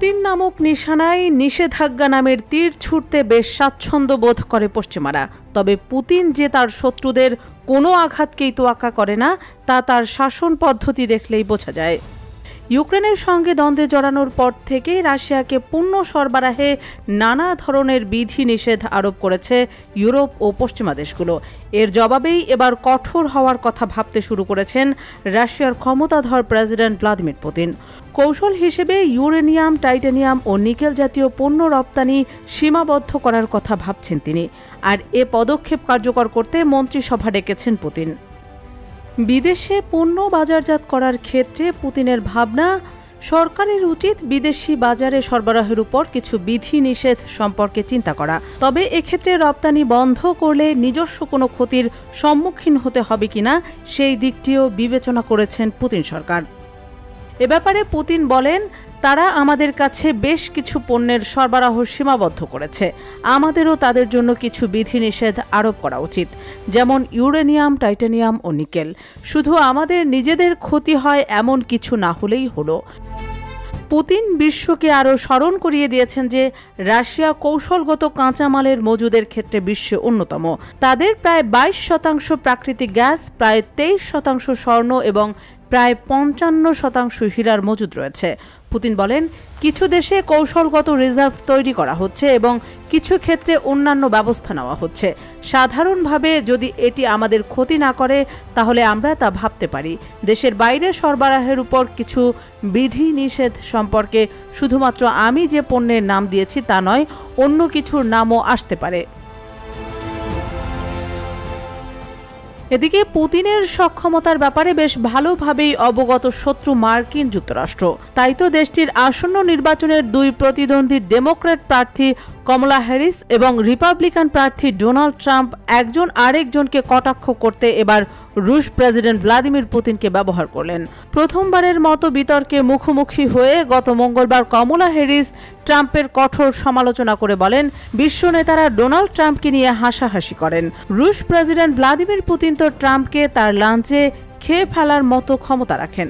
Putin নামক নিশানায় নিষেধাজ্ঞা নামের তীর ছুটতে বেশ স্বাচ্ছন্দ্য বোধ করে পশ্চিমারা। তবে পুতিন যে তার শত্রুদের কোনো আঘাতকেই তোয়াক্কা করে না, তা তার শাসন পদ্ধতি দেখলেই বোঝা যায়। ইউক্রেনের সঙ্গে দ্বন্দ্বে জড়ানোর পর থেকেই রাশিয়াকে পণ্য সরবরাহে নানা ধরনের বিধিনিষেধ আরোপ করেছে ইউরোপ ও পশ্চিমা দেশগুলো। এর জবাবেই এবার কঠোর হওয়ার কথা ভাবতে শুরু করেছেন রাশিয়ার ক্ষমতাধর প্রেসিডেন্ট ভ্লাদিমির পুতিন। কৌশল হিসেবে ইউরেনিয়াম, টাইটানিয়াম ও নিকেল জাতীয় পণ্য রপ্তানি সীমাবদ্ধ করার কথা ভাবছেন তিনি। আর এ পদক্ষেপ কার্যকর করতে মন্ত্রিসভা ডেকেছেন পুতিন। বিদেশে পণ্য বাজারজাত করার ক্ষেত্রে পুতিনের ভাবনা, সরকারের উচিত বিদেশি বাজারে সরবরাহের উপর কিছু বিধিনিষেধ সম্পর্কে চিন্তা করা। তবে এক্ষেত্রে রপ্তানি বন্ধ করলে নিজস্ব কোনো ক্ষতির সম্মুখীন হতে হবে কিনা সেই দিকটিও বিবেচনা করেছেন পুতিন সরকার। এ ব্যাপারে পুতিন বলেন, তারা আমাদের কাছে বেশ কিছু পণ্যের সরবরাহ সীমাবদ্ধ করেছে। আমাদেরও তাদের জন্য কিছু বিধিনিষেধ আরোপ করা উচিত, যেমন ইউরেনিয়াম, টাইটানিয়াম ও নিকেল। শুধু আমাদের নিজেদের ক্ষতি হয় এমন কিছু না হলেই হলো। পুতিন বিশ্বকে আরও স্মরণ করিয়ে দিয়েছেন যে রাশিয়া কৌশলগত কাঁচামালের মজুদের ক্ষেত্রে বিশ্বে অন্যতম। তাদের প্রায় 22% প্রাকৃতিক গ্যাস, প্রায় 23% স্বর্ণ এবং প্রায় 55% হীরার মজুদ রয়েছে। পুতিন বলেন, কিছু দেশে কৌশলগত রিজার্ভ তৈরি করা হচ্ছে এবং কিছু ক্ষেত্রে অন্যান্য ব্যবস্থা নেওয়া হচ্ছে। সাধারণভাবে যদি এটি আমাদের ক্ষতি না করে তাহলে আমরা তা ভাবতে পারি। দেশের বাইরে সরবরাহের উপর কিছু বিধিনিষেধ সম্পর্কে শুধুমাত্র আমি যে পণ্যের নাম দিয়েছি তা নয়, অন্য কিছুর নামও আসতে পারে। এদিকে পুতিনের সক্ষমতার ব্যাপারে বেশ ভালোভাবেই অবগত শত্রু মার্কিন যুক্তরাষ্ট্র। তাই তো দেশটির আসন্ন নির্বাচনের দুই প্রতিদ্বন্দ্বী ডেমোক্র্যাট প্রার্থী কমলা হ্যারিস এবং রিপাবলিকান প্রার্থী ডোনাল্ড ট্রাম্প একজন আরেকজনকে কটাক্ষ করতে এবার রুশ প্রেসিডেন্ট ভ্লাদিমির পুতিনকে ব্যবহার করলেন। প্রথমবারের মতো বিতর্কে মুখোমুখি হয়ে গত মঙ্গলবার কমলা হ্যারিস ট্রাম্পের কঠোর সমালোচনা করে বলেন, বিশ্ব নেতারা ডোনাল্ড ট্রাম্পকে নিয়ে হাসাহাসি করেন। রুশ প্রেসিডেন্ট ভ্লাদিমির পুতিন তো ট্রাম্পকে তার লাঞ্চে খেয়ে ফেলার মতো ক্ষমতা রাখেন।